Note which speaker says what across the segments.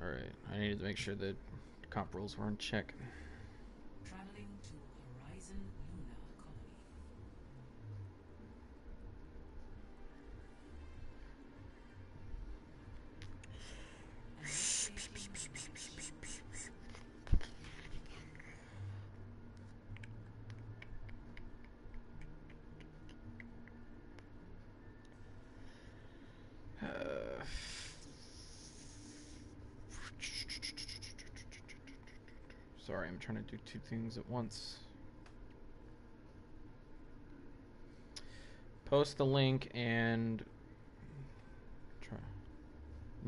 Speaker 1: Alright, I needed to make sure that comp rules were in check.
Speaker 2: Traveling to Horizon Luna Colony.
Speaker 1: Sorry, I'm trying to do two things at once. Post the link and try.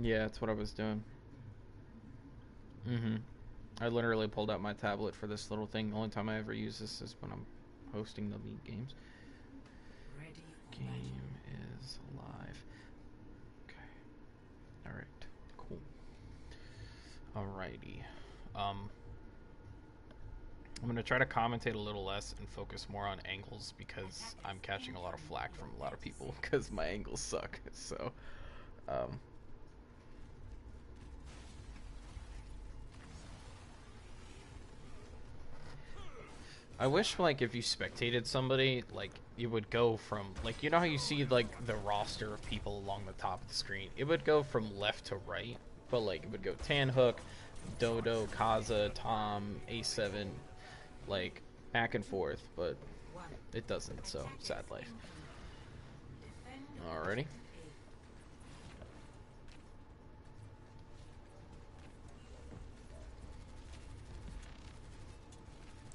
Speaker 1: Yeah, that's what I was doing. I literally pulled out my tablet for this little thing. The only time I ever use this is when I'm hosting the league games.
Speaker 2: Ready.
Speaker 1: Game is live. Okay. Alright. Cool. Alrighty. I'm going to try to commentate a little less and focus more on angles because I'm catching a lot of flack from a lot of people because my angles suck. So, I wish, like, if you spectated somebody, like, it would go from, like, you know how you see, like, the roster of people along the top of the screen? It would go from left to right, but, like, it would go Tanhook, Dodo, Kaza, Tom, A7, like, back and forth, but it doesn't, so sad life. Alrighty.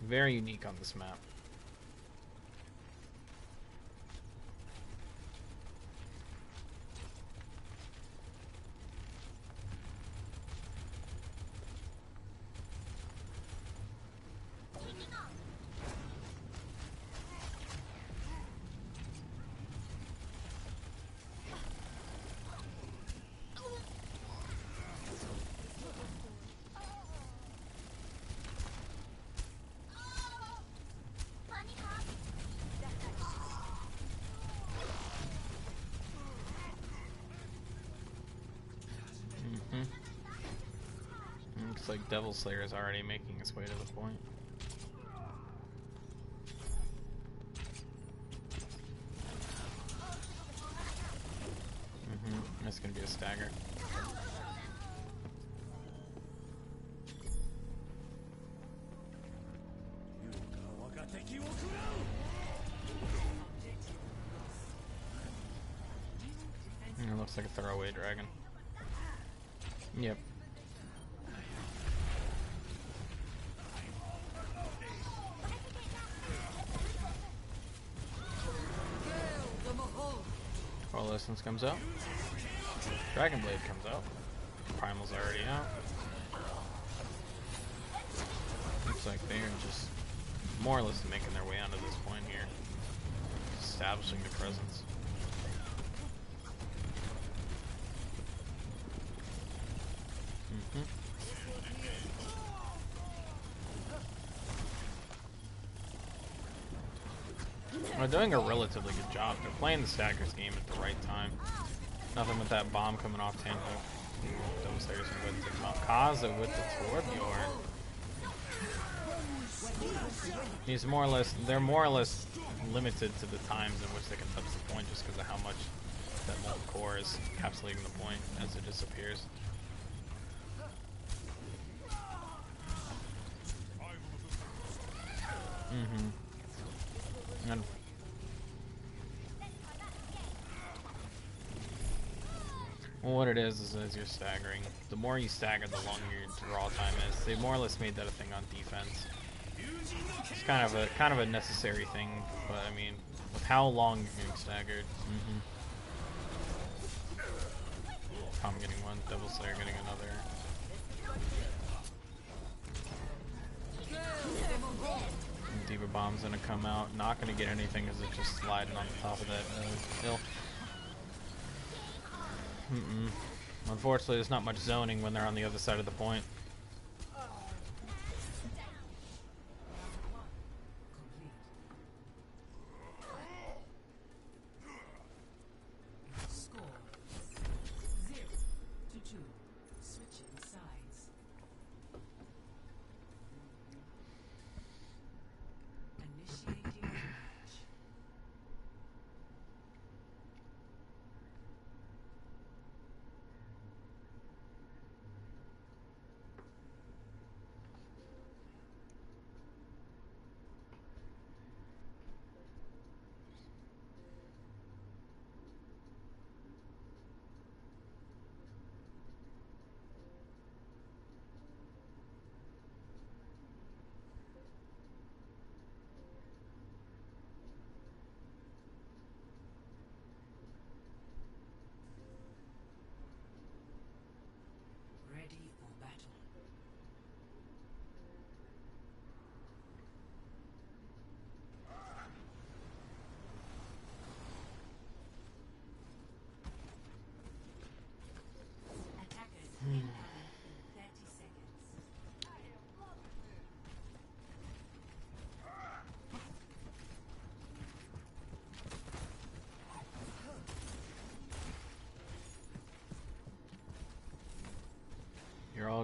Speaker 1: Very unique on this map. Looks like Devil Slayer is already making its way to the point. That's gonna be a stagger. It looks like a throwaway dragon. Yep. Coalescence comes out. Dragon Blade comes out. Primal's already out. Looks like they're just more or less making their way onto this point here. Establishing the presence. They're doing a relatively good job. They're playing the staggers game at the right time. Nothing with that bomb coming off Tanhook. Those Slayers are going to take him out. Kaza with the Torbjorn. He's more or less, they're more or less limited to the times in which they can touch the point just because of how much that molten core is encapsulating the point as it disappears. And well, what it is as you're staggering, the more you stagger, the longer your draw time is. They more or less made that a thing on defense. It's kind of a necessary thing, but I mean, with how long you're getting staggered. Tom getting one, Devil Slayer getting another. Diva Bomb's gonna come out, not gonna get anything because it's just sliding on the top of that hill. Unfortunately, there's not much zoning when they're on the other side of the point.
Speaker 2: Score 0-2. Switching sides.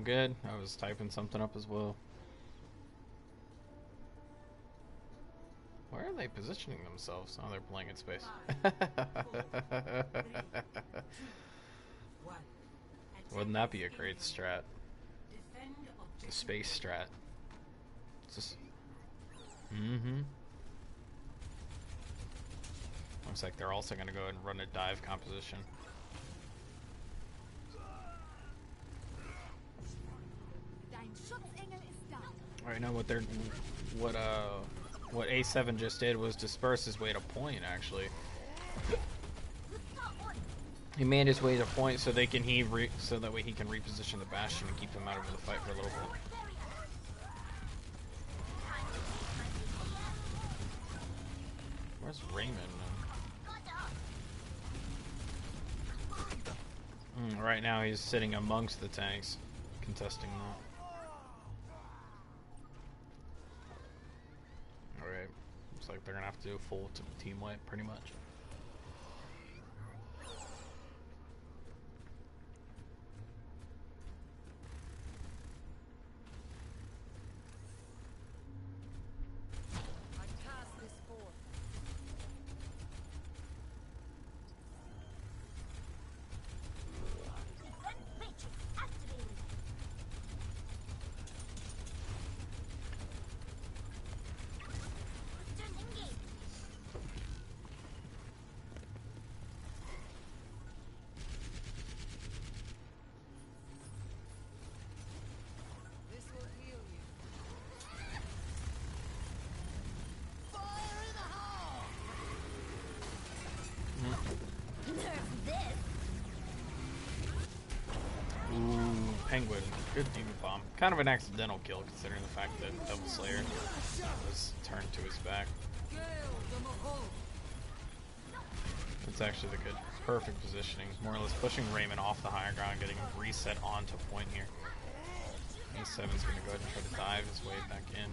Speaker 1: all good. I was typing something up as well. Where are they positioning themselves? Oh, they're playing in space. Wouldn't that be a great strat? The space strat. It's just... Looks like they're also going to go ahead and run a dive composition. Right now, what A7 just did was disperse his way to point. Actually, he made his way to point so they can so that way he can reposition the Bastion and keep them out of the fight for a little bit. Where's Raymond? Right now he's sitting amongst the tanks, contesting that. Alright, looks like they're gonna have to do a full team wipe, pretty much. Penguin, good demon bomb. Kind of an accidental kill considering the fact that Double Slayer was turned to his back. It's actually the good, perfect positioning. More or less pushing Raymond off the higher ground, getting him reset onto point here. A7's going to go ahead and try to dive his way back in.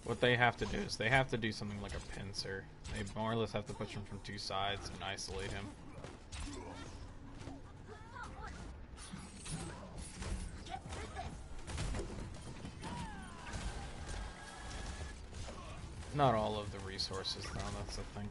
Speaker 1: What they have to do is they have to do something like a pincer. They more or less have to push him from two sides and isolate him. Not all of the resources though, that's the thing.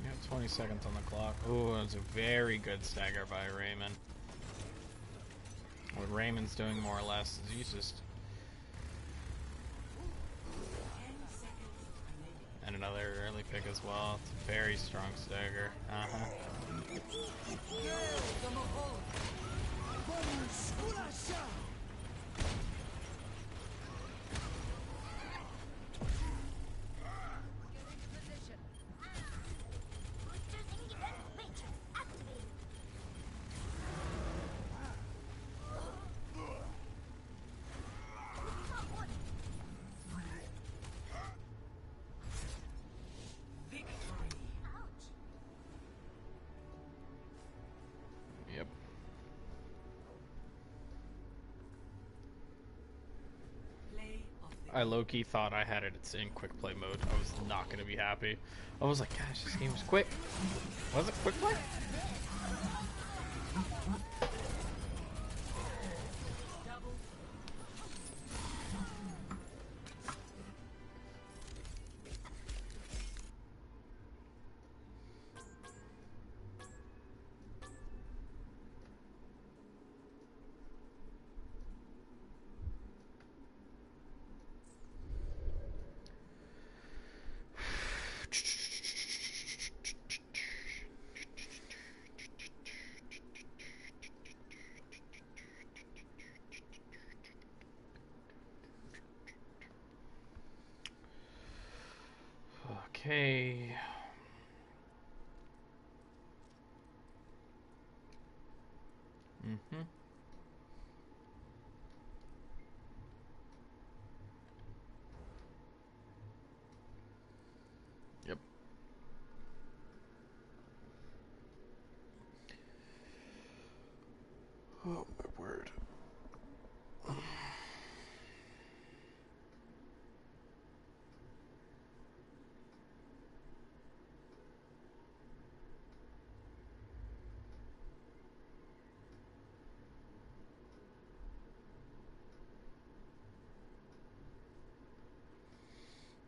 Speaker 1: Yeah, 20 seconds on the clock. Ooh, that's a very good stagger by Raymond. What Raymond's doing more or less is he's just... And another early pick as well. It's a very strong stagger. Yep. I low-key thought I had it in quick play mode. I was not going to be happy. I was like, gosh, this game is quick. Was it quick play? Okay. Mm-hmm. Yep. Oh my word.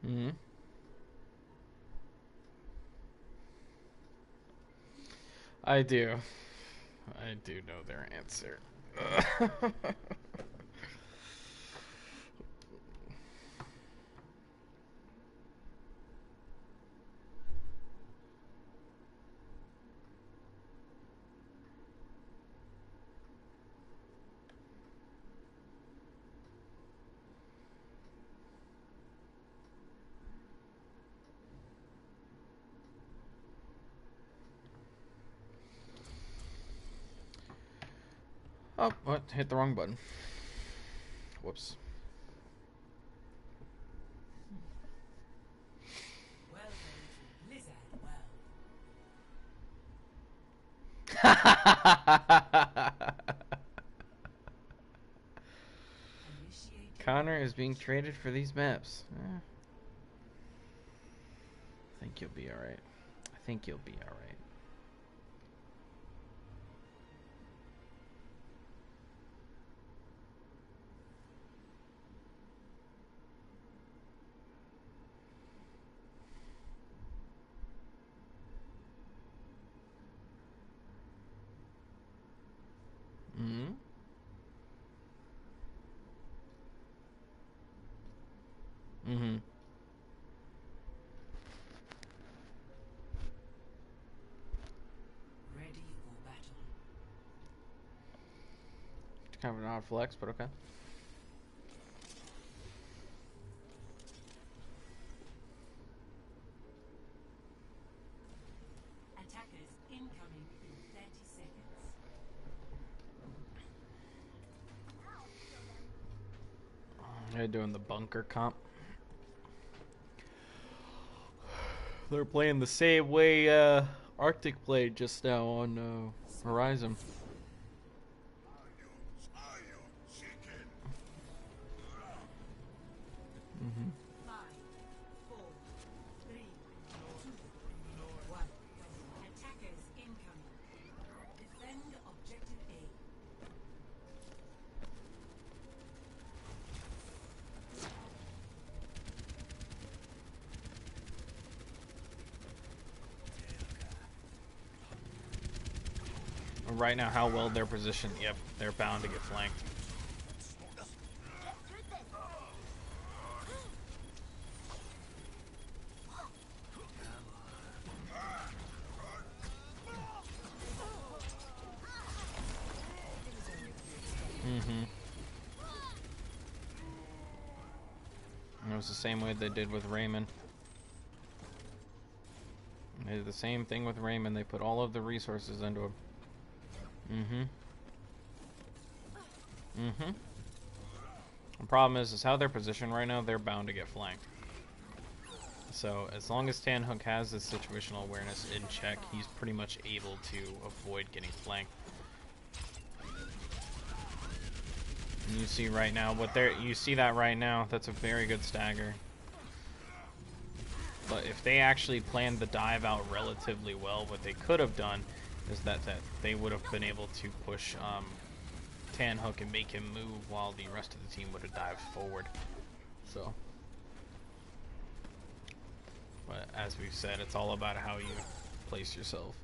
Speaker 1: Mm-hmm. I do. I do know their answer. Oh, what? Hit the wrong button. Whoops.
Speaker 2: Welcome to Blizzard World. Initiate
Speaker 1: Connor is being traded for these maps. I think you'll be alright. I think you'll be alright. Mm-hmm. Mm-hmm.
Speaker 2: ready for battle.
Speaker 1: Kind of an odd flex, but okay.
Speaker 2: Attackers incoming in 30 seconds.
Speaker 1: They're doing the bunker comp. They're playing the same way Arctic played just now on Horizon. Mm-hmm.
Speaker 2: 5, 4, 3, 2, 1. Attackers incoming. Defend objective A.
Speaker 1: Right now, how well they're positioned. Yep, they're bound to get flanked. Mm-hmm. And it was the same way they did with Raymond. They did the same thing with Raymond. They put all of the resources into him. Mm-hmm. Mm-hmm. The problem is how they're positioned right now, they're bound to get flanked. So as long as Tanhook has this situational awareness in check, he's pretty much able to avoid getting flanked. And you see right now you see that right now, that's a very good stagger. But if they actually planned the dive out relatively well, what they could have done is that they would have been able to push Tanhook and make him move while the rest of the team would have dived forward. So, but as we've said, it's all about how you place yourself.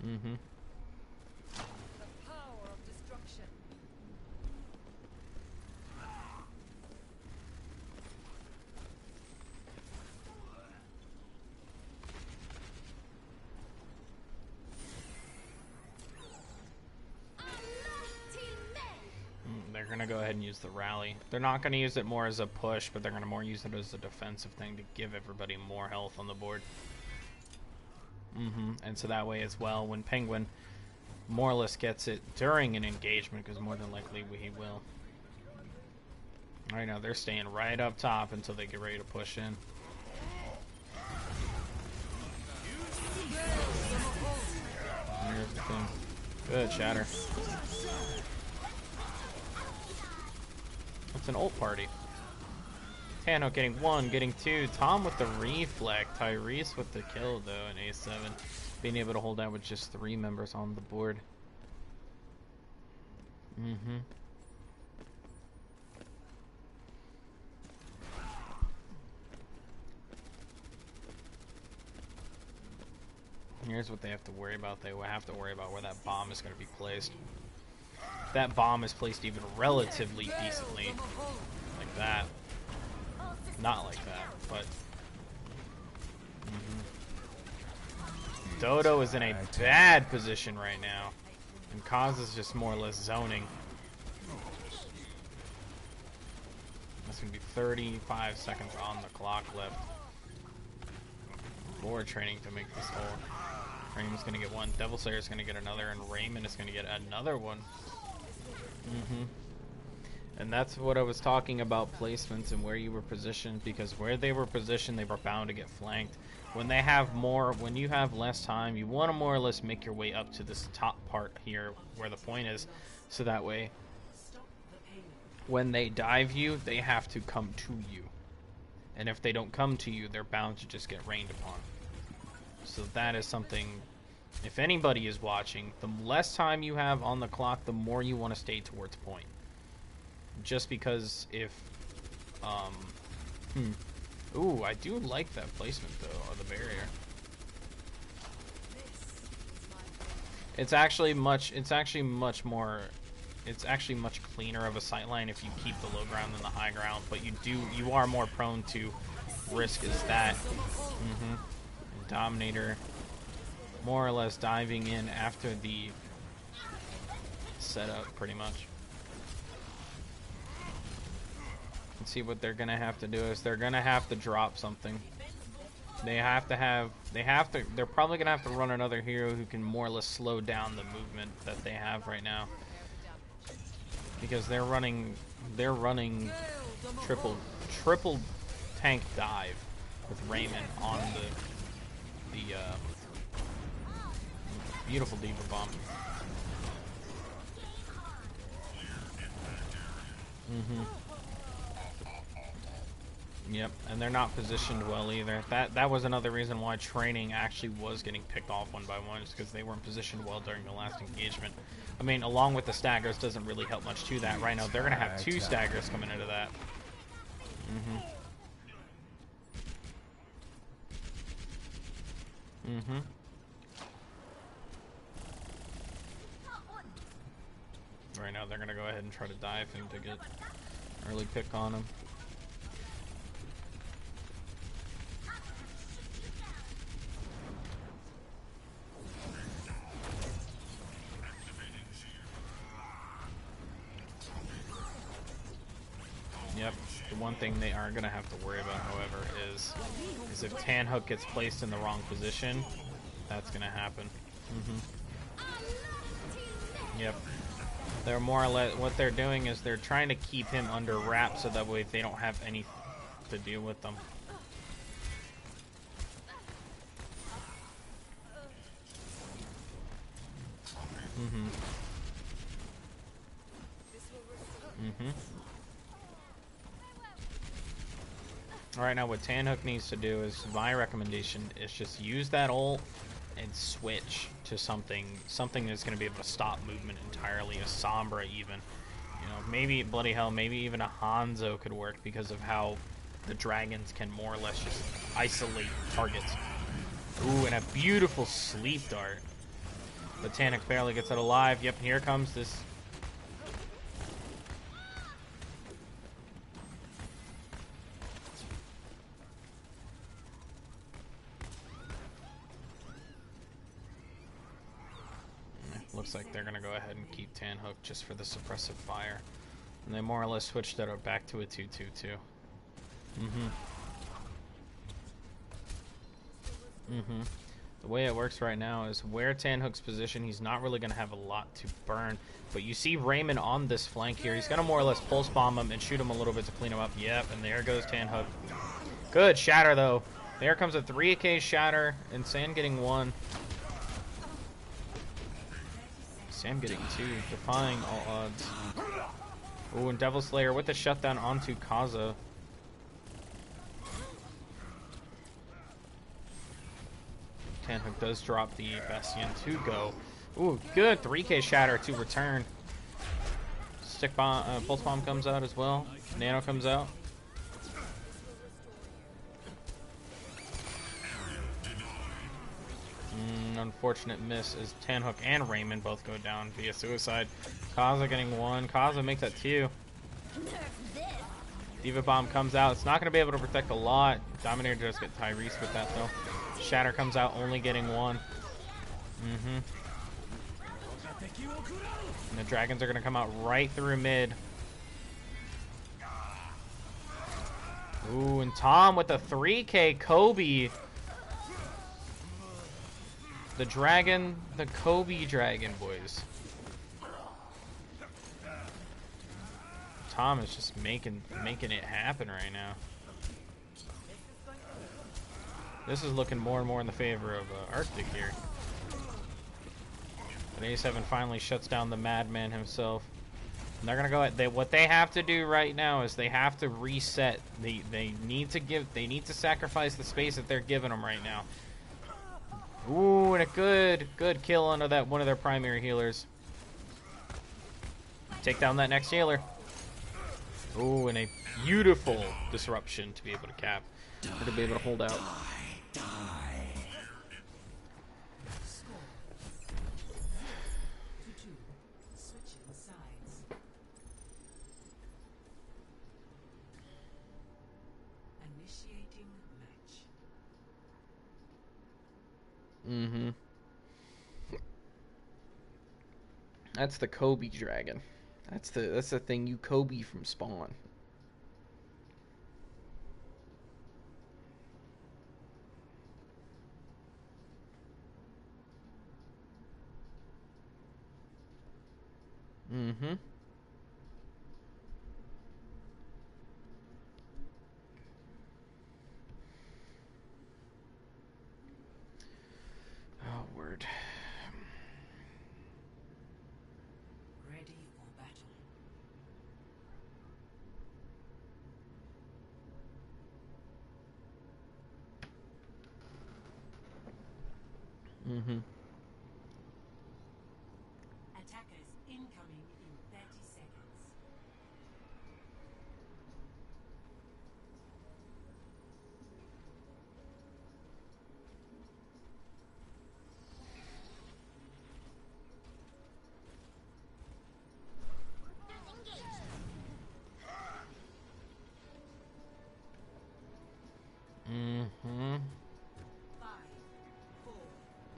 Speaker 1: Mm-hmm.
Speaker 3: The power of destruction.
Speaker 1: ahead and use the rally. They're not going to use it more as a push, but they're going to more use it as a defensive thing to give everybody more health on the board. And so that way as well, when Penguin more or less gets it during an engagement, because more than likely he will. Right now they're staying right up top until they get ready to push in. Here's the thing. Good shatter. It's an ult party. Tano getting 1, getting 2. Tom with the reflect. Tyrese with the kill though in A7. Being able to hold out with just 3 members on the board. Here's what they have to worry about. They will have to worry about where that bomb is going to be placed. If that bomb is placed even relatively decently, like that. Not like that, but... Dodo is in a bad position right now. And Kaz is just more or less zoning. That's going to be 35 seconds on the clock left. For training to make this hole. Raymond's going to get 1. Devil Slayer is going to get another. And Raymond is going to get another one. And that's what I was talking about, placements and where you were positioned, because where they were positioned, they were bound to get flanked. When they have more, when you have less time, you want to more or less make your way up to this top part here where the point is, so that way when they dive you, they have to come to you. And if they don't come to you, they're bound to just get rained upon. So that is something, if anybody is watching, the less time you have on the clock, the more you want to stay towards point. Just because if, ooh, I do like that placement though of the barrier. It's actually much cleaner of a sightline if you keep the low ground than the high ground, but you are more prone to risk as that. Dominator more or less diving in after the setup pretty much. See what they're gonna have to do is they're gonna have to drop something. They're probably gonna have to run another hero who can more or less slow down the movement that they have right now, because they're running triple tank dive with Raymond on the beautiful Diva bomb. Yep, and they're not positioned well either. That was another reason why training actually was getting picked off one by one, is because they weren't positioned well during the last engagement. I mean, along with the staggers doesn't really help much to that. Right now, they're going to have 2 staggers coming into that. Right now, they're going to go ahead and try to dive him to get early pick on him. Yep. The one thing they are going to have to worry about, however, is if Tanhook gets placed in the wrong position, that's going to happen. Yep. They're more or less, what they're doing is they're trying to keep him under wraps so that way they don't have any to deal with them. Alright, now what Tanhook needs to do is, my recommendation is just use that ult and switch to something that's going to be able to stop movement entirely, a Sombra even. You know, maybe, bloody hell, maybe even a Hanzo could work because of how the dragons can more or less just isolate targets. Ooh, and a beautiful sleep dart. But Tannock barely gets it alive. Yep, here comes this. Looks like they're going to go ahead and keep Tanhook just for the suppressive fire. And they more or less switched it back to a 2-2-2. The way it works right now is where Tanhook's position, he's not really going to have a lot to burn. But you see Raymond on this flank here. He's going to more or less pulse bomb him and shoot him a little bit to clean him up. Yep, and there goes Tanhook. Good shatter, though. There comes a 3K shatter, and Sam getting 1. Sam getting 2, defying all odds. Ooh, and Devil Slayer with the shutdown onto Kaza. Tanhook does drop the Bastion to go. Ooh, good 3K shatter to return. Stick bomb, pulse bomb comes out as well. Nano comes out. Unfortunate miss as Tanhook and Raymond both go down via suicide. Kaza getting 1. Kaza makes that 2. Diva Bomb comes out. It's not going to be able to protect a lot. Dominator does get Tyrese with that, though. Shatter comes out, only getting 1. And the Dragons are going to come out right through mid. Ooh, and Tom with the 3K Kobe. The Dragon, the Kobe Dragon, boys. Tom is just making it happen right now. This is looking more and more in the favor of Arctic here. And A7 finally shuts down the Madman himself. And they're gonna go at what they have to do right now is they have to reset. They need to sacrifice the space that they're giving them right now. Ooh, and a good kill onto that one of their primary healers. Take down that next healer. Ooh, and a beautiful disruption to be able to cap. Or to be able to hold out.
Speaker 2: Switching sides. Initiating match.
Speaker 1: That's the Kobe Dragon. That's the thing you Kobe from Spawn. Oh, word.
Speaker 2: Ready for battle. Attackers incoming in 30 seconds.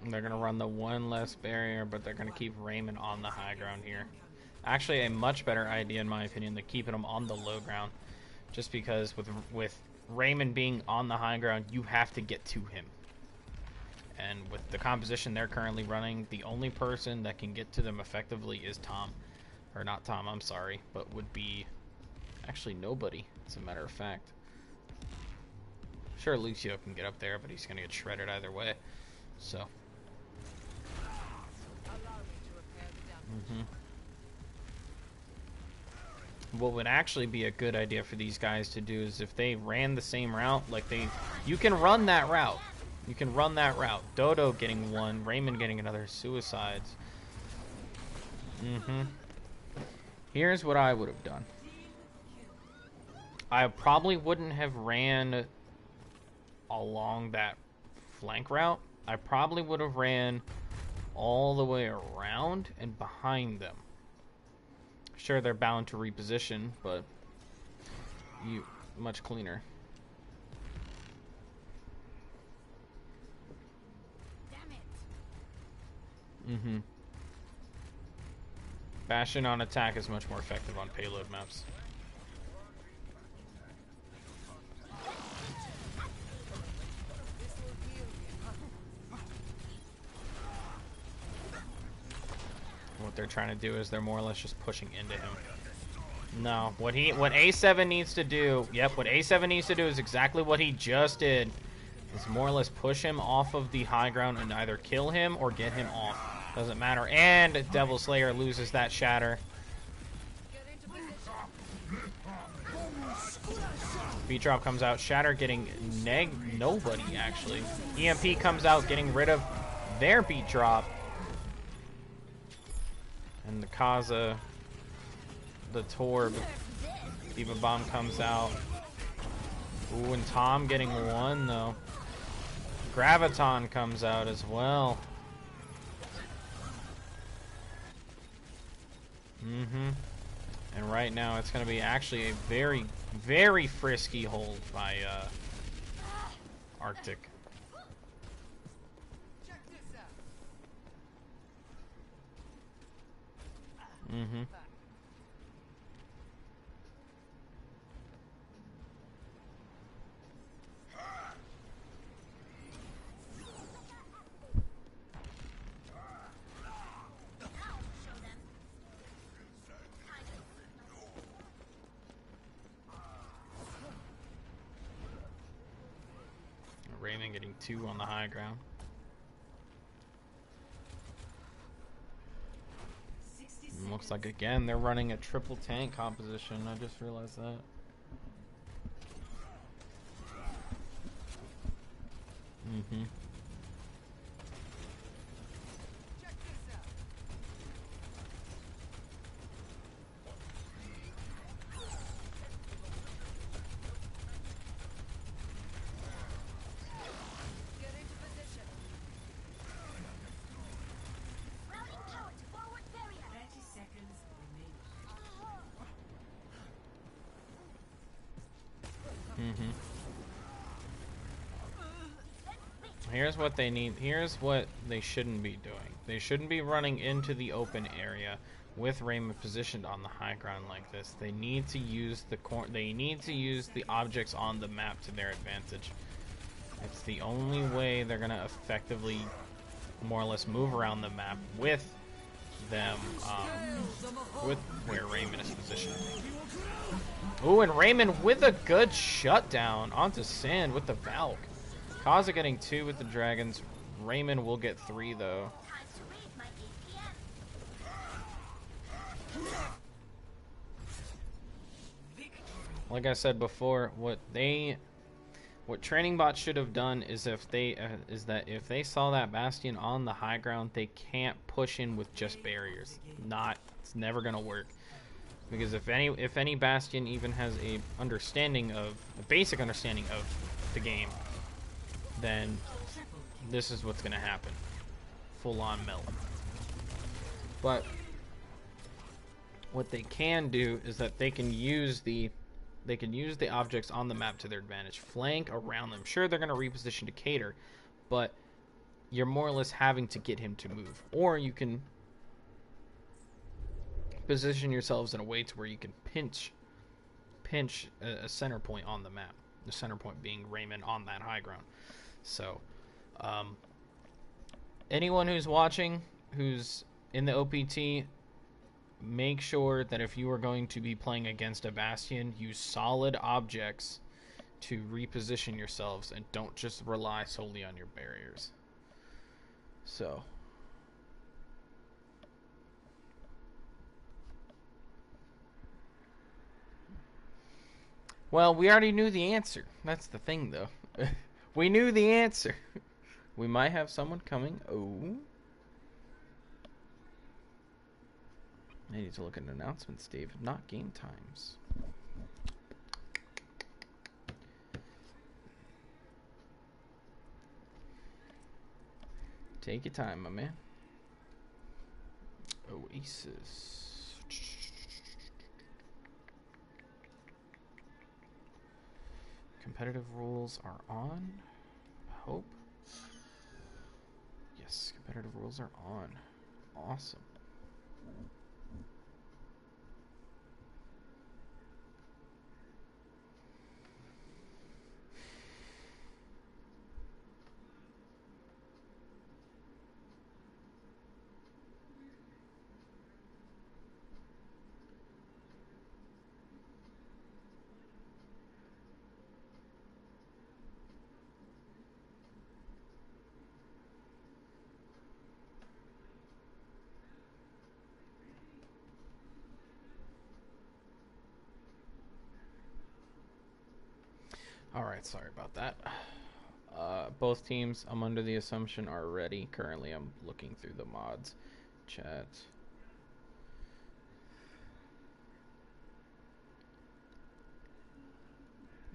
Speaker 1: They're going to run the one less barrier, but they're going to keep Raymond on the high ground here. Actually, a much better idea, in my opinion, than keeping him on the low ground. Just because with Raymond being on the high ground, you have to get to him. And with the composition they're currently running, the only person that can get to them effectively is Tom. Or not Tom, I'm sorry, but would be actually nobody, as a matter of fact. Sure, Lucio can get up there, but he's going to get shredded either way. So... What would actually be a good idea for these guys to do is if they ran the same route, like you can run that route. You can run that route. Dodo getting 1, Raymond getting another, suicides. Here's what I would have done. I probably wouldn't have ran along that flank route. I probably would have ran all the way around and behind them. Sure, they're bound to reposition, but much cleaner.
Speaker 2: Damn it.
Speaker 1: Bastion on attack is much more effective on payload maps. What they're trying to do is they're more or less just pushing into him. No, what A7 needs to do, yep, what A7 needs to do is exactly what he just did. Is more or less push him off of the high ground and either kill him or get him off. Doesn't matter. And Devil Slayer loses that shatter. Beat drop comes out. Shatter getting nobody actually. EMP comes out getting rid of their beat drop. And the Kaza, the Torb, Diva Bomb comes out. Ooh, and Tom getting one though. Graviton comes out as well. And right now it's going to be actually a very, very frisky hold by Arctic. Raymond getting 2 on the high ground. And looks like again they're running a triple tank composition. I just realized that. Here's what they need. Here's what they shouldn't be doing. They shouldn't be running into the open area with Raymond positioned on the high ground like this. They need to use the objects on the map to their advantage. It's the only way they're gonna effectively, more or less, move around the map with them, with where Raymond is positioned. Ooh, and Raymond with a good shutdown onto Sand with the Valk. Kaza getting 2 with the dragons. Raymond will get 3 though. Like I said before, what Training Bot should have done is if they saw that Bastion on the high ground, they can't push in with just barriers. It's never gonna work. Because if any Bastion even has a basic understanding of the game, then this is what's gonna happen. Full on melt. But what they can do is that they can use the objects on the map to their advantage. Flank around them. Sure, they're gonna reposition to cater, but you're more or less having to get him to move. Or you can position yourselves in a way to where you can pinch a center point on the map. The center point being Raymond on that high ground. So, anyone who's watching, who's in the OPT, make sure that if you are going to be playing against a Bastion, use solid objects to reposition yourselves and don't just rely solely on your barriers. So, well, we already knew the answer. That's the thing, though. We knew the answer. We might have someone coming. Oh. I need to look at announcements, Dave. Not game times. Take your time, my man. Oasis. Competitive rules are on. Hope. Yes, competitive rules are on. Awesome. Alright, sorry about that. Both teams, I'm under the assumption, are ready. Currently, I'm looking through the mods chat.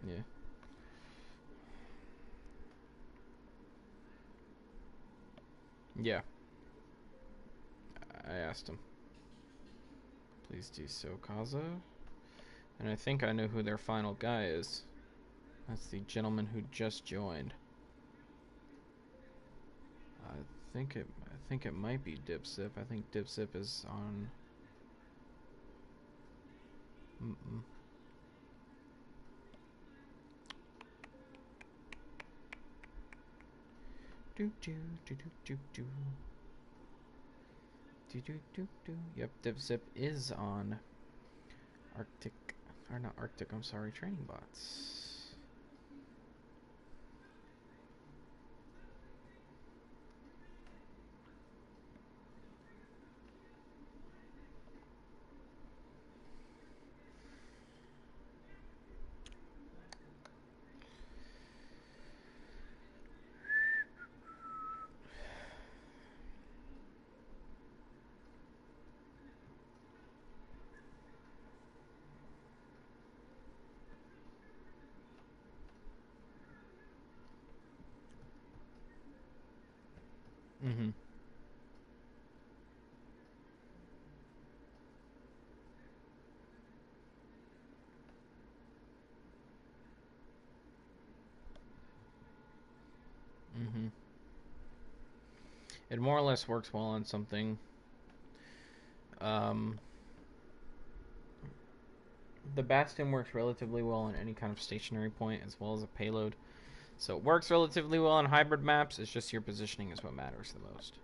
Speaker 1: Yeah. Yeah. I asked him. Please do so, Kaza. And I think I know who their final guy is. That's the gentleman who just joined. I think it might be Dipsip. I think Dipsip is on. Do do do do do do. Do do do do. Yep, Dipsip is on Arctic, or not Arctic. I'm sorry, Training Bots. Mm-hmm. Mm-hmm. It more or less works well on something. Um, the Bastion works relatively well on any kind of stationary point as well as a payload. So it works relatively well on hybrid maps. It's just your positioning is what matters the most.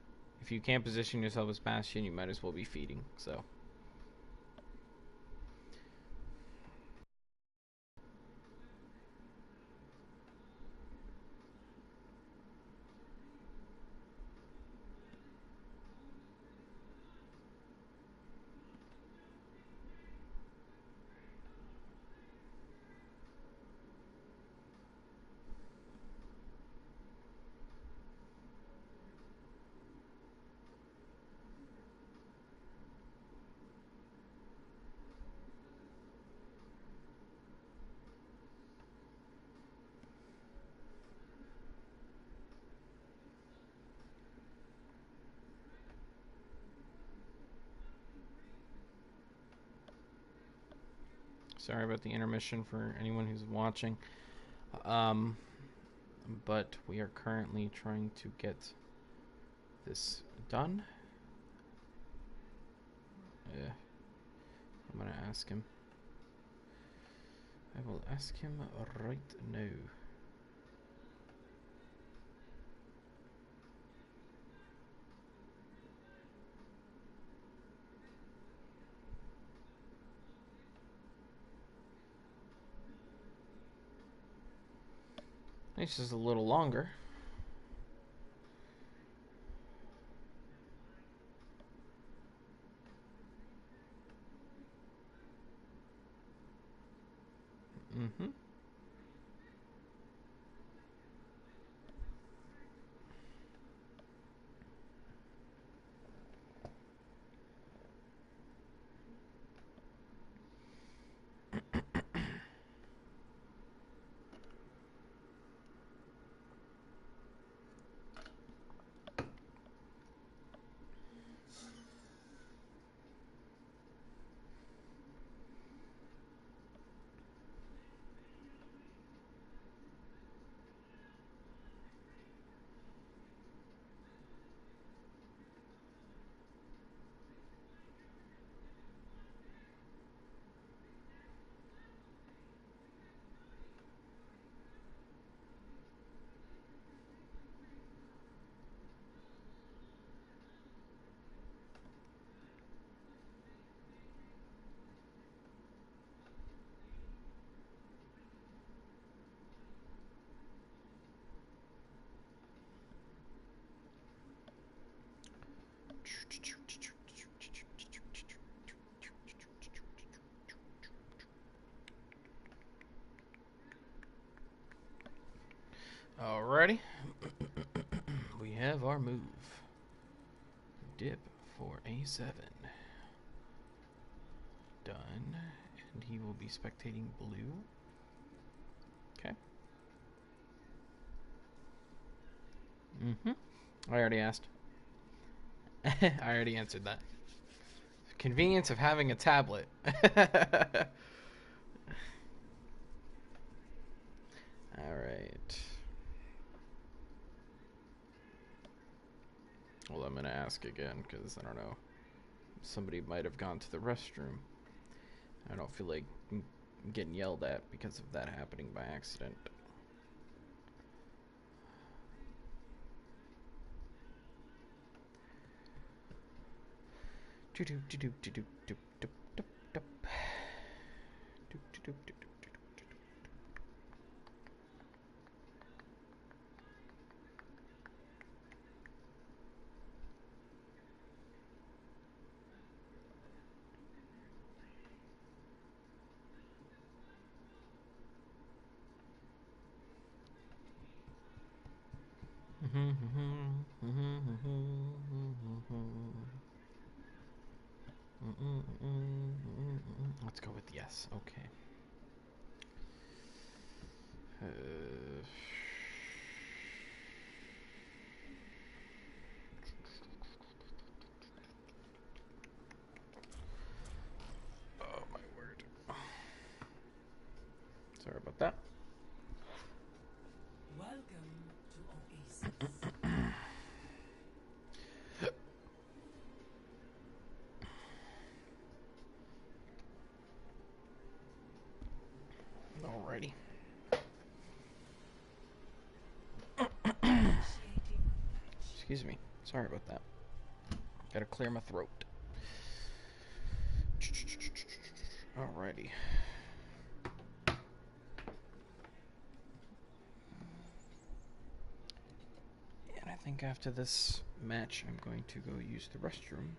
Speaker 1: If you can't position yourself as Bastion, you might as well be feeding. So. Sorry about the intermission for anyone who's watching. But we are currently trying to get this done. Yeah. I'm gonna ask him. I will ask him right now. It's just a little longer. Mm-hmm. Alrighty. We have our move. Dip for A7. Done. And he will be spectating blue. Okay. I already asked. I already answered that. Convenience of having a tablet. Alright. Well, I'm gonna ask again, because I don't know. Somebody might have gone to the restroom. I don't feel like getting yelled at because of that happening by accident. Let's go with yes. Okay. Oh my word. Sorry about that.
Speaker 2: Welcome to Oasis.
Speaker 1: Alrighty. Excuse me. Sorry about that. Gotta clear my throat. Alrighty. And I think after this match, I'm going to go use the restroom.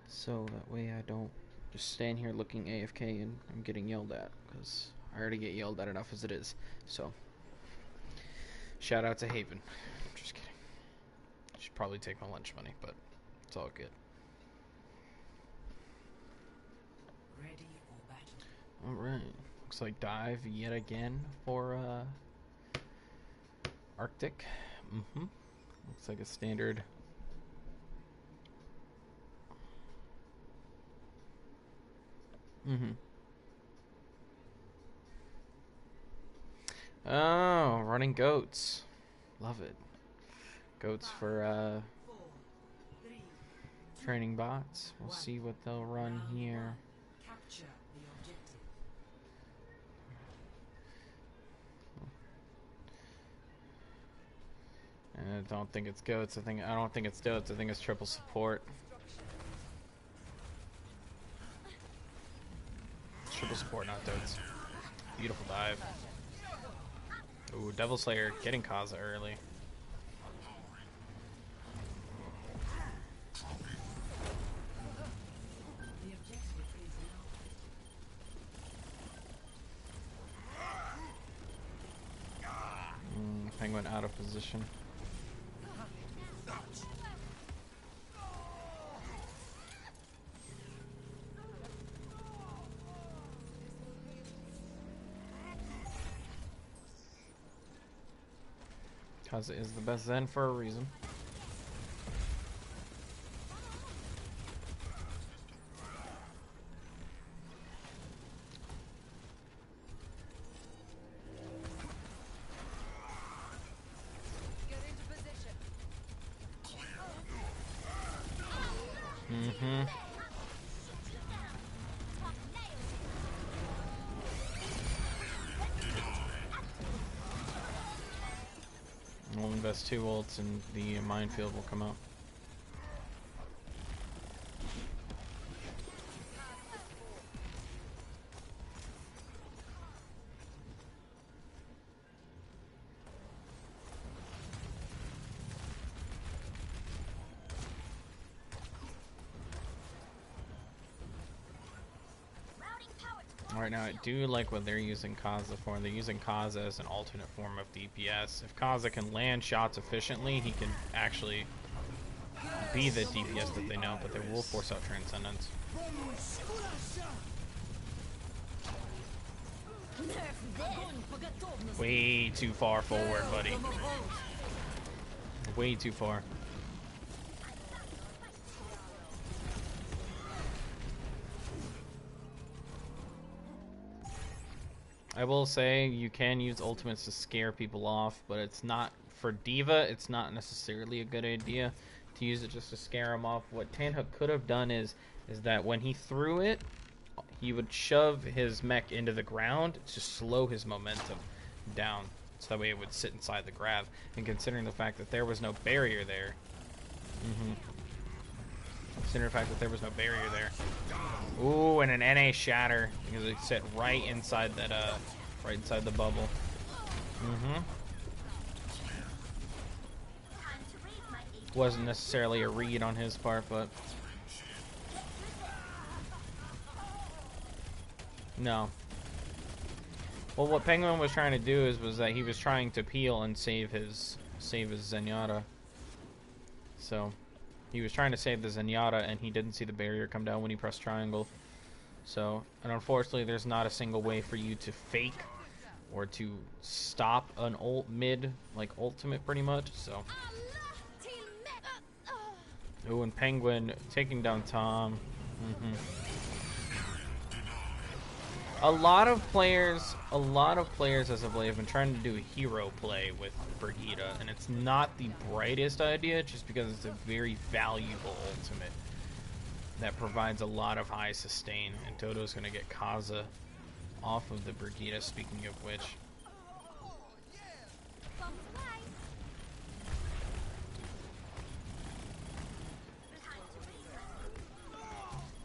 Speaker 1: So that way I don't just stand here looking AFK and I'm getting yelled at. Because I already get yelled at enough as it is. So, shout out to Haven. Just kidding. Should probably take my lunch money, but it's all good.
Speaker 2: Ready for battle.
Speaker 1: Alright. Looks like dive yet again for Arctic. Looks like a standard. Oh, running goats. Love it. Goats for
Speaker 2: 4, 3,
Speaker 1: training bots. We'll see what they'll run here.
Speaker 2: capture the objective.
Speaker 1: I don't think it's goats. I don't think it's goats. I think it's triple support. Triple support, not goats. Beautiful dive. Ooh, Devil Slayer getting Kaza early.
Speaker 2: The objective is now.
Speaker 1: Penguin out of position. Kaza is the best Zen for a reason.
Speaker 3: Get into position.
Speaker 1: We'll invest 2 ults and the minefield will come out. Right now, I do like what they're using Kaza for. They're using Kaza as an alternate form of DPS. If Kaza can land shots efficiently, he can actually be the DPS that they know, but they will force out Transcendence. Way too far forward, buddy. Way too far. I will say you can use ultimates to scare people off, but it's not for Diva. It's not necessarily a good idea to use it just to scare him off. What Tanhook could have done is that when he threw it, he would shove his mech into the ground to slow his momentum down, so that way it would sit inside the grab. And considering the fact that there was no barrier there, considering the fact that there was no barrier there. Ooh, and an NA shatter because it sit right inside that right inside the bubble. Wasn't necessarily a read on his part, but no. Well, what Penguin was trying to do was that he was trying to peel and save his Zenyatta. So he was trying to save the Zenyatta, and he didn't see the barrier come down when he pressed triangle. So, and unfortunately, there's not a single way for you to fake or to stop an mid, like ultimate, pretty much. So, ooh, and Penguin taking down Tom. A lot of players as of late have been trying to do a hero play with Brigitte, and it's not the brightest idea just because it's a very valuable ultimate that provides a lot of high sustain, and Dodo's going to get Kaza off of the Brigitte, speaking of which.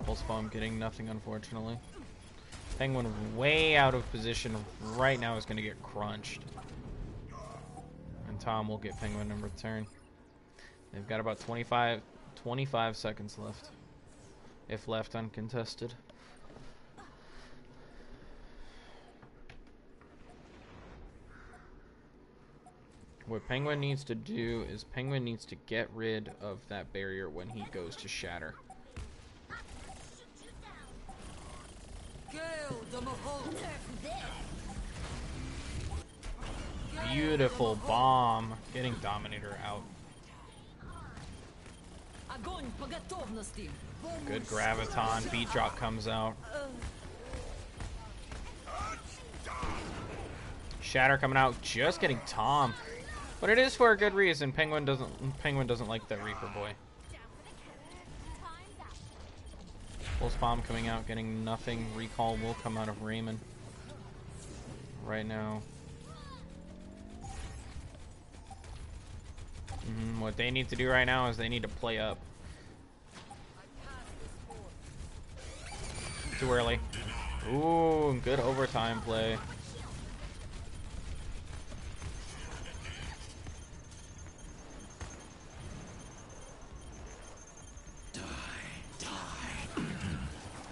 Speaker 1: Pulse Bomb getting nothing, unfortunately. Penguin way out of position right now is going to get crunched. And Tom will get Penguin in return. They've got about 25 seconds left. If left uncontested. What Penguin needs to do is Penguin needs to get rid of that barrier when he goes to shatter. Beautiful bomb. Getting Dominator out. Good Graviton. Beat drop comes out. Shatter coming out. Just getting Tom. But it is for a good reason. Penguin doesn't like that Reaper boy. Pulse Bomb coming out, getting nothing. Recall will come out of Raymond right now. What they need to do right now is they need to play up. Too early. Ooh, good overtime play.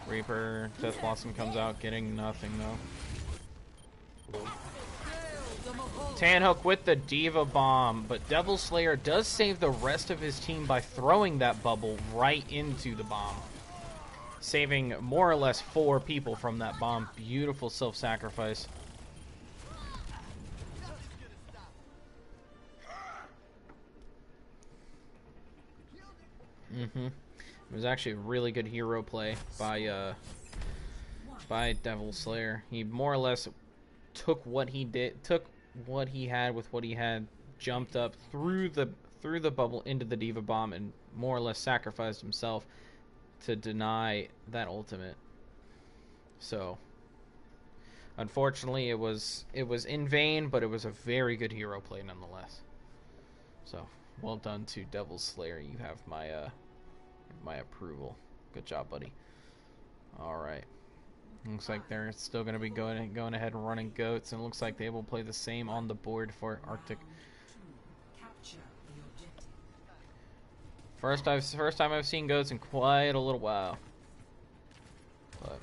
Speaker 1: Reaper, Death Blossom comes out, getting nothing though. Tanhook with the Diva Bomb, but Devil Slayer does save the rest of his team by throwing that bubble right into the bomb. Saving more or less 4 people from that bomb. Beautiful self-sacrifice. It was actually a really good hero play by Devil Slayer. He more or less took what he had with what he had, jumped up through the bubble into the Diva Bomb, and more or less sacrificed himself to deny that ultimate. So unfortunately it was in vain, but it was a very good hero play nonetheless. So well done to Devil Slayer. You have my approval. Good job, buddy. Alright. Looks like they're still going to be going ahead and running goats, and it looks like they will play the same on the board for Arctic. First time I've seen goats in quite a little while. But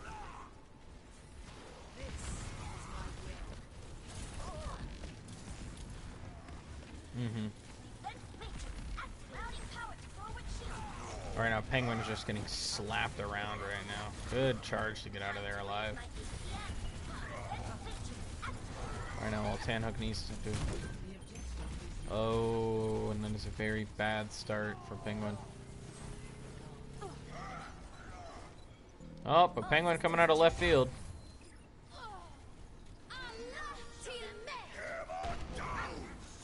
Speaker 1: Mm-hmm. Right now, Penguin's just getting slapped around right now. Good charge to get out of there alive. Right now, all Tanhook needs to do. Oh, and then it's a very bad start for Penguin. Oh, but Penguin coming out of left field.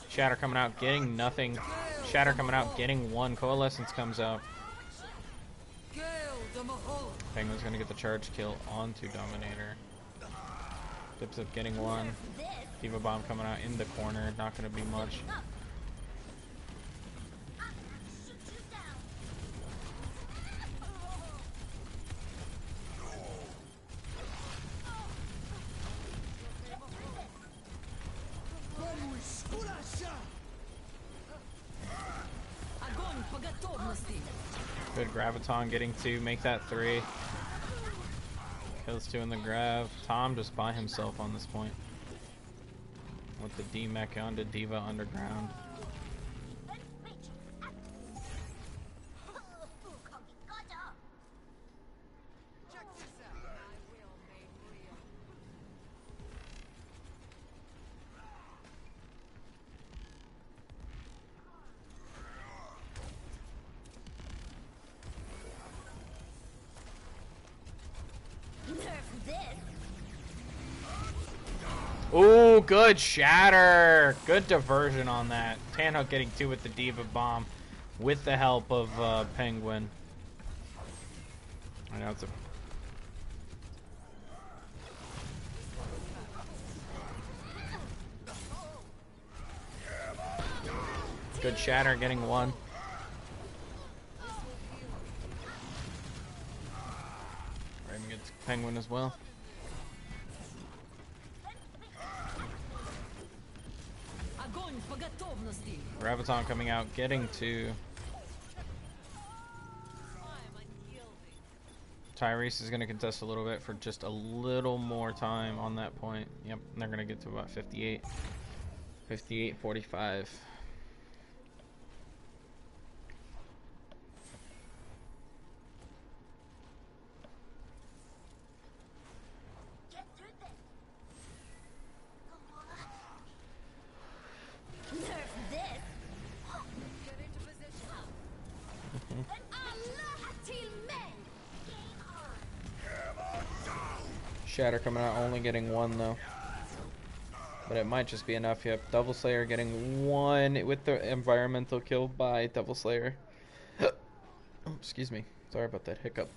Speaker 1: Shatter coming out, getting nothing. Shatter coming out, getting one. Coalescence comes out. Penguin's gonna get the charge kill onto Dominator. Dips up getting one. Diva Bomb coming out in the corner, not gonna be much. Good Graviton getting two, make that three. Kills two in the grab. Tom just by himself on this point. With the D-Mech onto Diva underground. Ooh, good Shatter. Good diversion on that. Tanhook getting two with the Diva Bomb with the help of Penguin. I know it's a... Good Shatter getting one. Raven gets Penguin as well. Graviton coming out, getting two. Tyrese is going to contest a little bit for just a little more time on that point. Yep, and they're going to get to about 58. 58-45. Shatter coming out, only getting one though. But it might just be enough. Yep, Devil Slayer getting one with the environmental kill by Devil Slayer. Oh, excuse me. Sorry about that hiccup.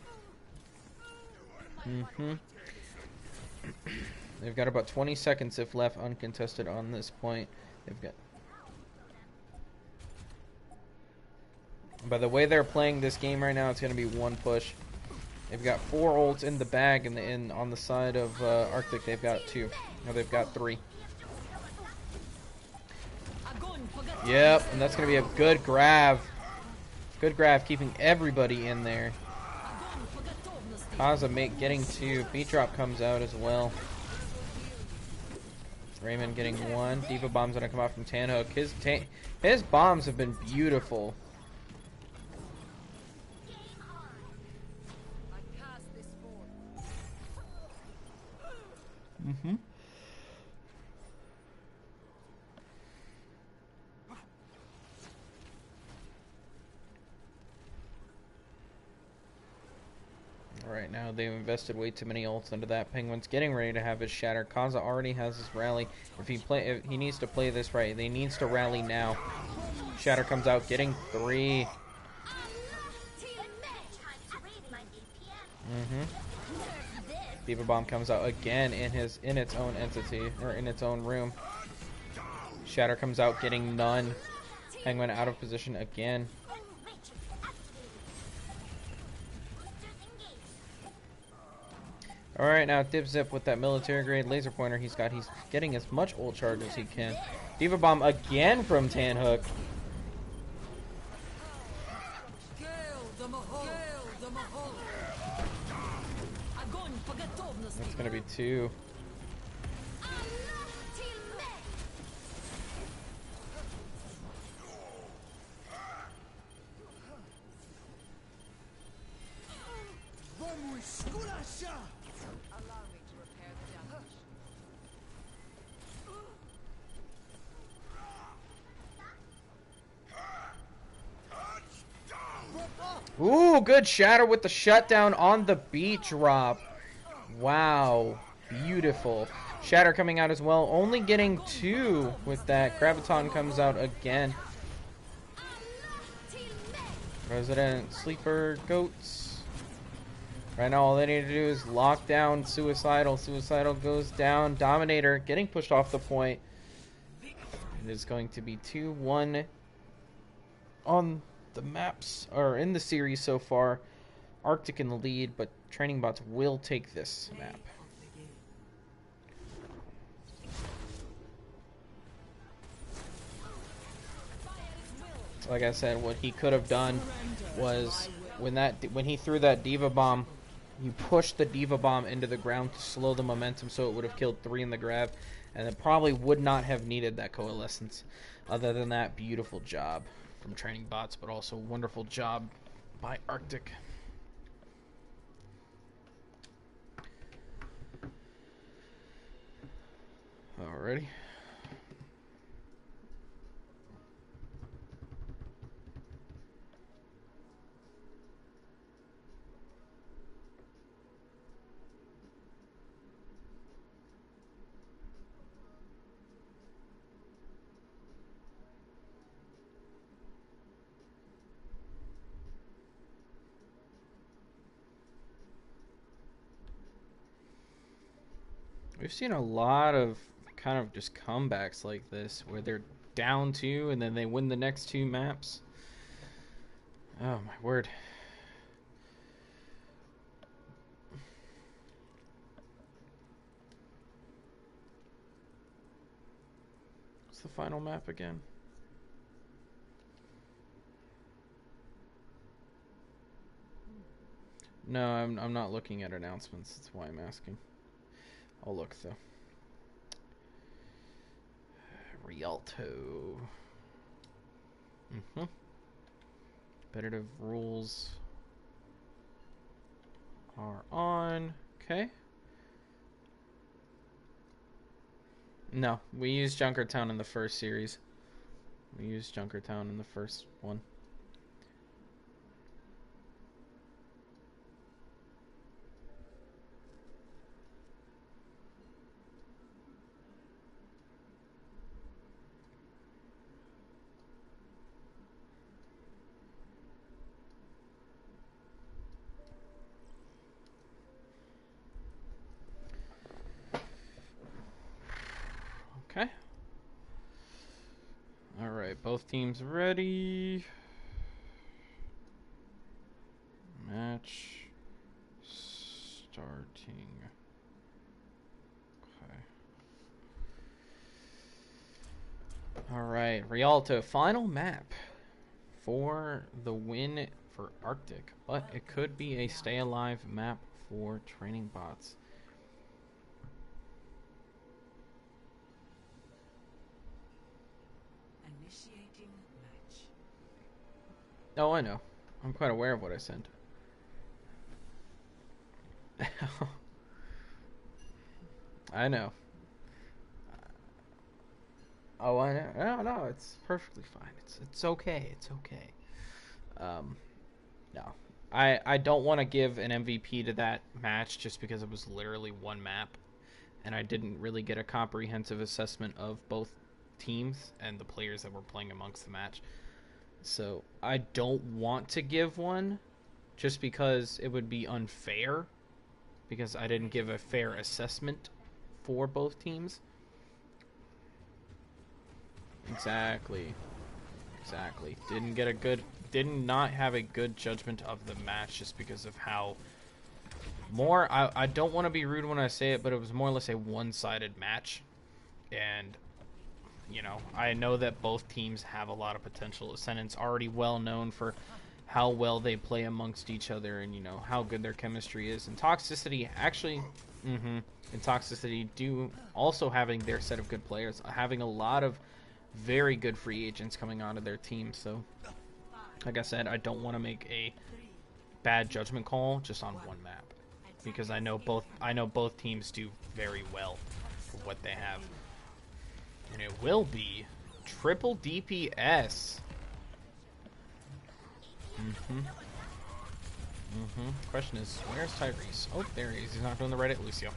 Speaker 1: They've got about 20 seconds if left uncontested on this point. They've got... By the way they're playing this game right now, it's going to be one push. They've got 4 ults in the bag, and on the side of Arctic, they've got 2. No, they've got 3. Yep, and that's going to be a good grab. Good grab, keeping everybody in there. Kaza getting 2. Beat Drop comes out as well. Raymond getting 1. Diva Bomb's going to come out from Tanhook. His bombs have been beautiful. Right now they've invested way too many ults into that. Penguin's getting ready to have his Shatter. Kaza already has his rally. If he needs to play this right, he needs to rally now. Shatter comes out getting 3. Diva Bomb comes out again in its own entity, or in its own room. Shatter comes out getting none. Penguin out of position again. Alright, now Dip Zip with that military grade laser pointer he's getting as much ult charge as he can. Diva Bomb again from Tanhook. That's gonna be 2.
Speaker 3: Allow me to repair the damage.
Speaker 1: Ooh, good shatter with the shutdown on the beat drop. Wow, beautiful. Shatter coming out as well, only getting 2 with that. Graviton comes out again. Resident Sleeper Goats. Right now all they need to do is lock down Suicidal. Suicidal goes down. Dominator getting pushed off the point. It is going to be 2-1 on the maps, or in the series so far. Arctic in the lead, but Training Bots will take this map. Like I said, what he could have done was when he threw that Diva Bomb, you pushed the Diva Bomb into the ground to slow the momentum, so it would have killed 3 in the grab, and it probably would not have needed that Coalescence. Other than that, beautiful job from Training Bots, but also wonderful job by Arctic. Alrighty. We've seen a lot of kind of just comebacks like this where they're down 2 and then they win the next 2 maps. Oh my word. What's the final map again? No, I'm not looking at announcements. That's why I'm asking. I'll look though. Rialto. Competitive rules are on. Okay. No, we used Junkertown in the first series. We used Junkertown in the first one. Okay. All right, both teams ready. Match starting. Okay. All right, Rialto, final map for the win for Arctic, but it could be a stay alive map for Training Bots.
Speaker 2: Initiating match.
Speaker 1: Oh, I know. I'm quite aware of what I sent. I know. Oh, I know. No, it's perfectly fine. It's okay. It's okay. No. I don't want to give an MVP to that match just because it was literally one map, and I didn't really get a comprehensive assessment of both teams and the players that were playing amongst the match. So I don't want to give one just because it would be unfair, because I didn't give a fair assessment for both teams. Exactly. Did not have a good judgment of the match just because of how I don't want to be rude when I say it, but it was more or less a one-sided match. And you know, I know that both teams have a lot of potential. Ascendant's already well known for how well they play amongst each other and, you know, how good their chemistry is. And Toxicity actually, and Toxicity do also having their set of good players, having a lot of very good free agents coming onto their team. So, like I said, I don't want to make a bad judgment call just on one map. because I know both teams do very well for what they have. And it will be triple DPS. Question is, where's Tyrese? Oh, there he is. He's not doing the right at Lucio.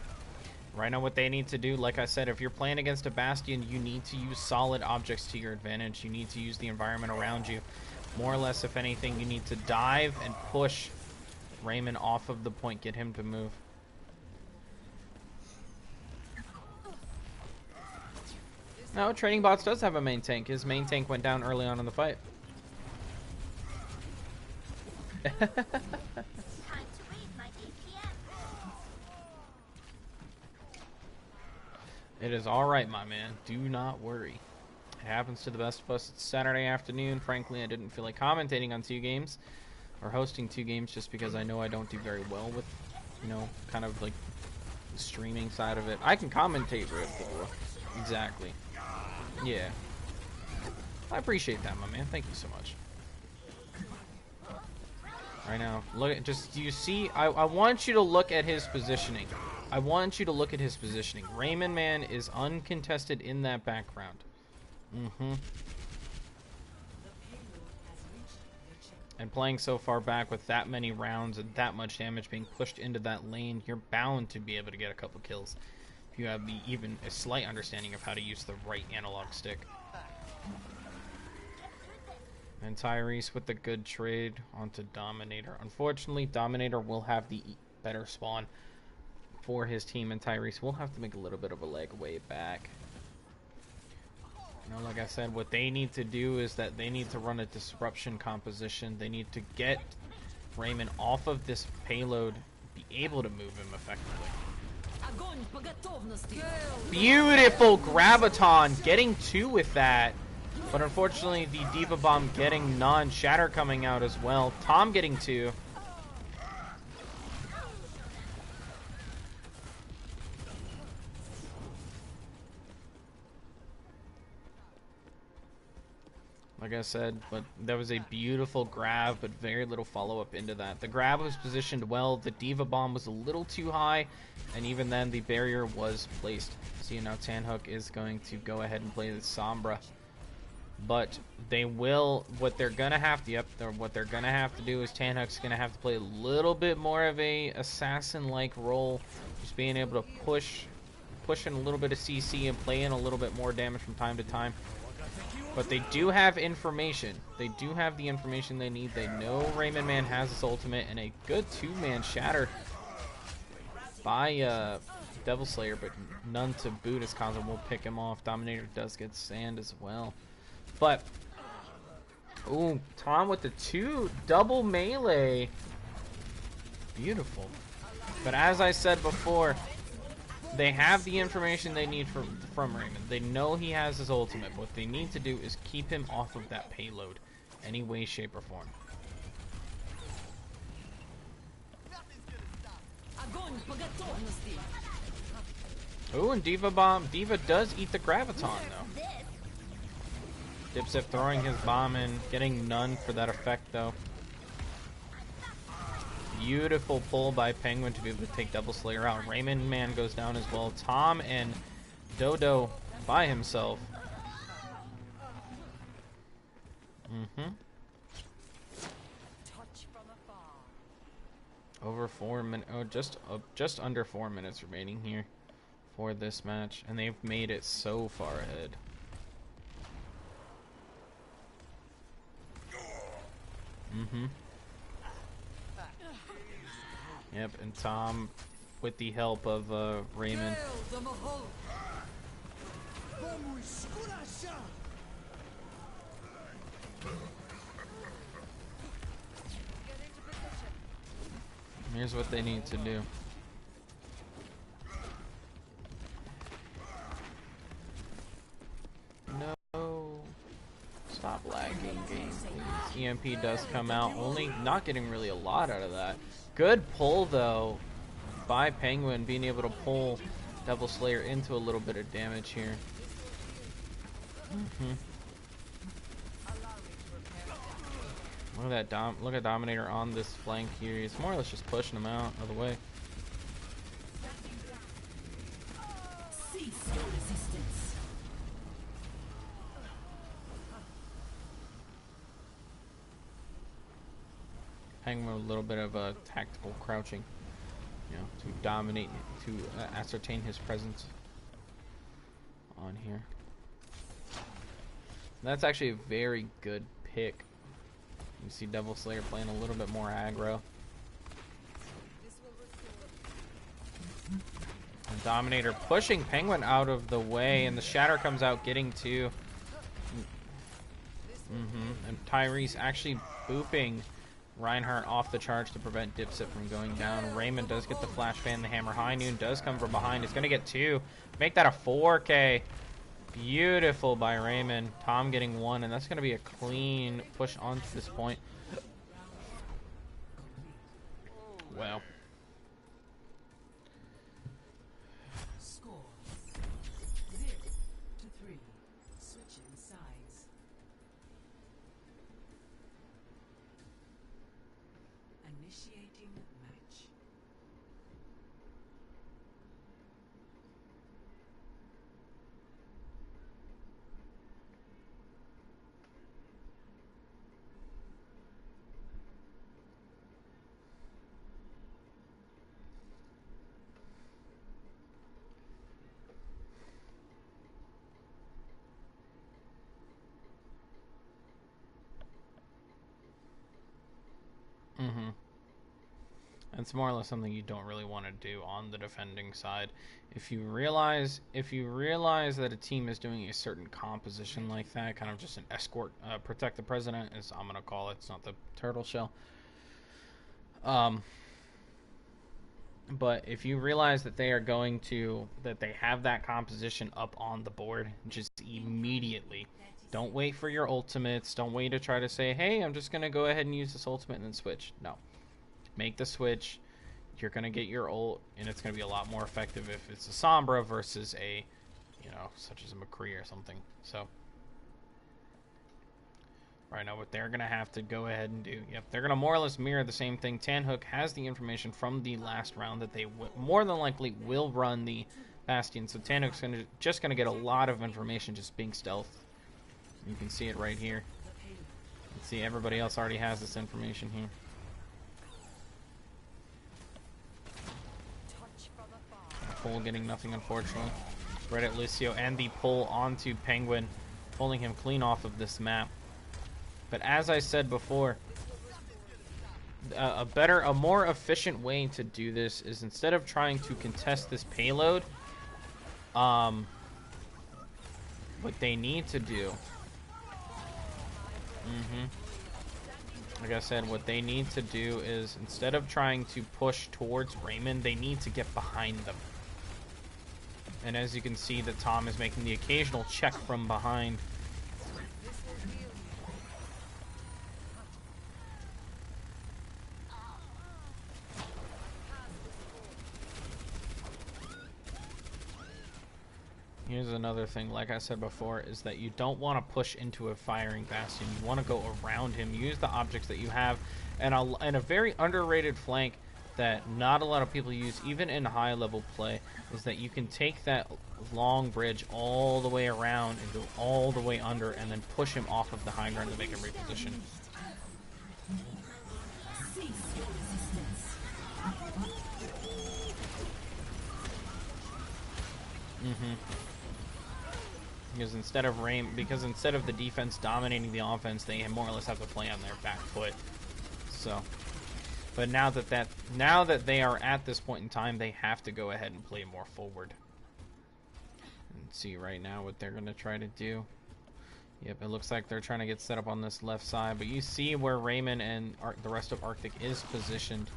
Speaker 1: Right now what they need to do, like I said, if you're playing against a Bastion, you need to use solid objects to your advantage. You need to use the environment around you. More or less, if anything, you need to dive and push Raymond off of the point, get him to move. No, Trading Bots does have a main tank. His main tank went down early on in the fight. It is alright, my man. Do not worry. It happens to the best of us. It's Saturday afternoon. Frankly, I didn't feel like commentating on 2 games. Or hosting 2 games just because I know I don't do very well with, you know, kind of like the streaming side of it. I can commentate real cool. Exactly. Yeah. I appreciate that, my man. Thank you so much. Right now, look at, just, do you see? I want you to look at his positioning. I want you to look at his positioning. Raymond Man is uncontested in that background. And playing so far back with that many rounds and that much damage being pushed into that lane, you're bound to be able to get a couple kills if you have even a slight understanding of how to use the right analog stick. And Tyrese with the good trade onto Dominator. Unfortunately, Dominator will have the better spawn for his team, and Tyrese will have to make a little bit of a leg way back. You know, like I said, what they need to do is that they need to run a disruption composition. They need to get Raymond off of this payload, be able to move him effectively. Beautiful Graviton, getting 2 with that. But unfortunately, the Diva Bomb getting none. Shatter coming out as well. Tom getting 2. Like I said, but that was a beautiful grab, but very little follow-up into that. The grab was positioned well. The Diva Bomb was a little too high, and even then, the barrier was placed. See, now Tanhook is going to go ahead and play the Sombra. But they will, what they're gonna have to, what they're gonna have to do is Tanhook's gonna have to play a little bit more of a assassin-like role, just being able to push in a little bit of CC and play in a little bit more damage from time to time. But they do have information. They do have the information they need. They know Raymond Man has his ultimate, and a good 2-man shatter by Devil Slayer, but none to boot as Kaza will pick him off. Dominator does get sand as well. But, ooh, Tom with the 2 double melee. Beautiful. But as I said before, they have the information they need from Raymond. They know he has his ultimate. What they need to do is keep him off of that payload, any way, shape, or form. Ooh, and Diva Bomb. Diva does eat the Graviton, though. Dipsif throwing his bomb in, getting none for that effect, though. Beautiful pull by Penguin to be able to take Double Slayer out. Raymond Man goes down as well. Tom and Dodo by himself. Over 4 minutes. Oh, just under 4 minutes remaining here for this match, and they've made it so far ahead. Yep, and Tom with the help of Raymond. Here's what they need to do. No. Stop lagging, game, please. EMP does come out, only not getting really a lot out of that. Good pull, though, by Penguin, being able to pull Devil Slayer into a little bit of damage here. Look at that look at Dominator on this flank here. He's more or less just pushing him out of the way.
Speaker 2: resistance.
Speaker 1: Penguin with a little bit of a tactical crouching, you know, to dominate, to ascertain his presence on here. That's actually a very good pick. You see Devil Slayer playing a little bit more aggro. And Dominator pushing Penguin out of the way, and the Shatter comes out getting two. And Tyrese actually booping Reinhardt off the charge to prevent Dipset from going down. Raymond does get the flash fan. The Hammer High Noon does come from behind. It's going to get two. Make that a 4K. Beautiful by Raymond. Tom getting one, and that's going to be a clean push onto this point. Well.
Speaker 2: Score 0-3. Switching sides. Initiating match.
Speaker 1: It's more or less something you don't really want to do on the defending side. If you realize that a team is doing a certain composition like that, kind of just an escort, protect the president, as I'm gonna call it. It's not the turtle shell. But if you realize that they have that composition up on the board, just immediately. Don't wait for your ultimates. Don't wait to try to say, hey, I'm just gonna go ahead and use this ultimate and then switch. No. Make the switch. You're going to get your ult, and it's going to be a lot more effective if it's a Sombra versus a, you know, such as a McCree or something. So, right now what they're going to have to go ahead and do, yep, they're going to more or less mirror the same thing. Tanhook has the information from the last round that they more than likely will run the Bastion. So Tanhook's just going to get a lot of information just being stealth. You can see it right here. You can see everybody else already has this information here. Pull getting nothing, unfortunately. Right at Lucio, and the pull onto Penguin, pulling him clean off of this map. But as I said before, a more efficient way to do this is, instead of trying to contest this payload, what they need to do, like I said, what they need to do is, instead of trying to push towards Raymond, they need to get behind them. And as you can see, that Tom is making the occasional check from behind. Here's another thing, like I said before, is that you don't want to push into a firing bastion. You want to go around him, use the objects that you have, and a very underrated flank that not a lot of people use, even in high level play, is that you can take that long bridge all the way around and go all the way under, and then push him off of the high ground to make him reposition. Because instead of the defense dominating the offense, they more or less have to play on their back foot. So, but now that they are at this point in time, they have to go ahead and play more forward. And see right now what they're going to try to do. Yep, it looks like they're trying to get set up on this left side, but you see where Raymond and the rest of Arctic is positioned.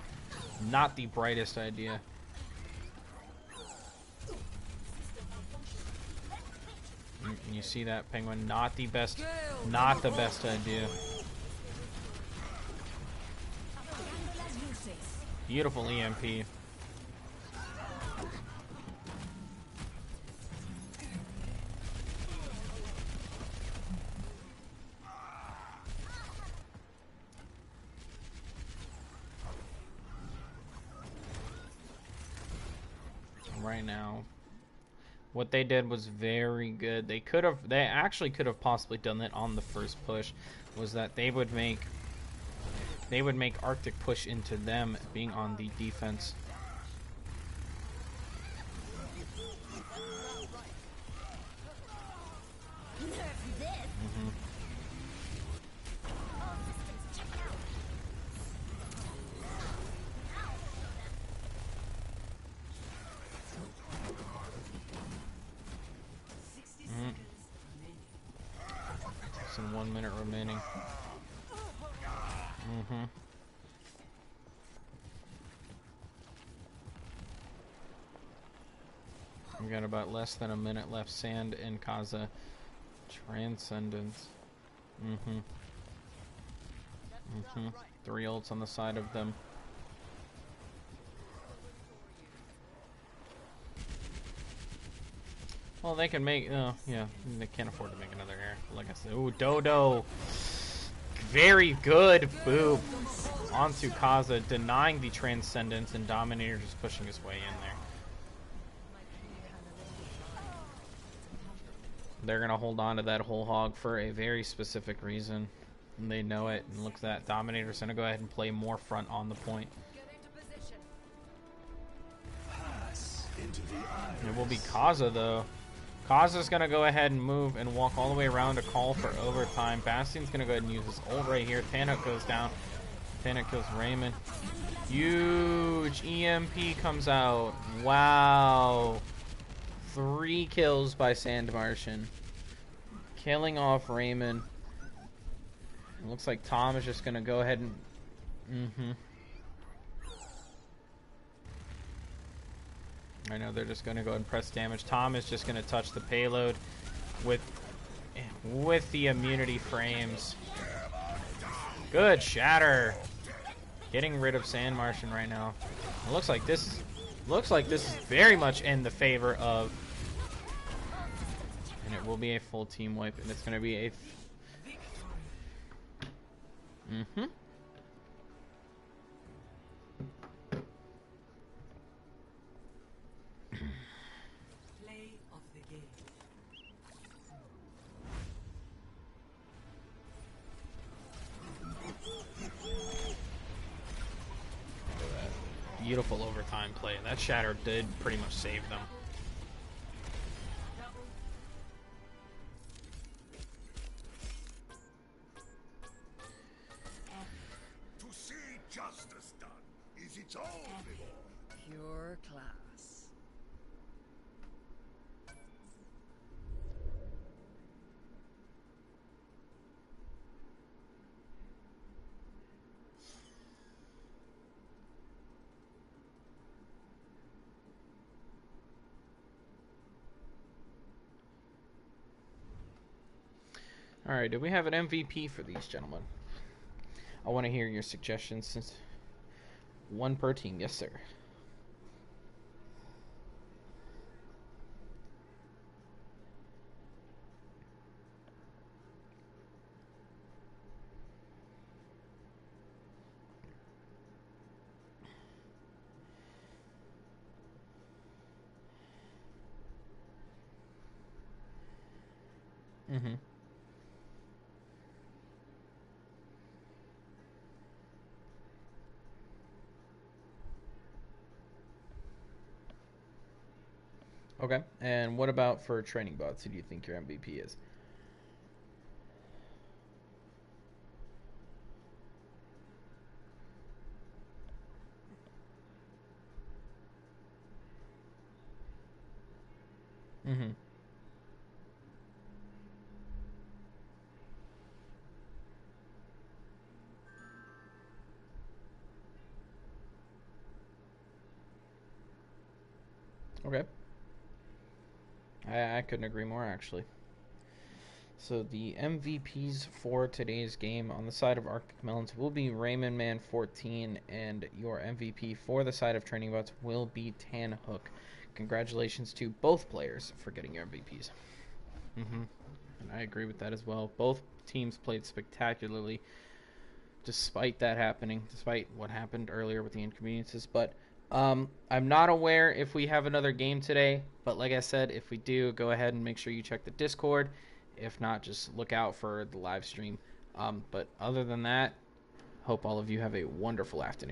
Speaker 1: Not the brightest idea. And you see that, Penguin, not the best idea. Beautiful EMP. Right now, What they did was very good. They actually could have possibly done that on the first push, was that they would make Arctic push into them being on the defense. Mm-hmm. Less than 1 minute remaining. Mm-hmm. We got about less than a minute left. Sand and Kaza. Transcendence. Mm-hmm. Mm-hmm. 3 ults on the side of them. Well, they can make... Oh, yeah. They can't afford to make another air. Like I said. Ooh, Dodo. Very good boob onto Kaza, denying the Transcendence, and Dominator just pushing his way in there. They're going to hold on to that whole hog for a very specific reason. And they know it. And look at that. Dominator's going to go ahead and play more front on the point. It will be Kaza, though. Kaza's going to go ahead and move and walk all the way around to call for overtime. Bastion's going to go ahead and use his ult right here. Tanuk goes down. Tanuk kills Raymond. Huge EMP comes out. Wow. 3 kills by Sand Martian. Killing off Raymond. It looks like Tom is just going to go ahead and... Mm-hmm. I know they're just going to go ahead and press damage. Tom is just going to touch the payload with the immunity frames. Good shatter. Getting rid of Sand Martian right now. It looks like this is very much in the favor of, and it will be a full team wipe, and it's going to be a mm-hmm.
Speaker 2: Play of the game.
Speaker 1: Beautiful overtime play. That shatter did pretty much save them.
Speaker 4: To see justice done is its own reward.
Speaker 3: Pure class.
Speaker 1: Alright, do we have an MVP for these gentlemen? I want to hear your suggestions, since one per team. Yes, sir. Mm-hmm. Okay, and what about for training bots? Who do you think your MVP is? Mm-hmm. Okay. I couldn't agree more, actually. So the MVPs for today's game on the side of Arctic Melons will be Raymond Man 14, and your MVP for the side of Training Bots will be Tan Hook. Congratulations to both players for getting your MVPs. And I agree with that as well. Both teams played spectacularly despite that happening, despite what happened earlier with the inconveniences. But I'm not aware if we have another game today, but like I said, if we do, go ahead and make sure you check the Discord. If not, just look out for the live stream. But other than that, hope all of you have a wonderful afternoon.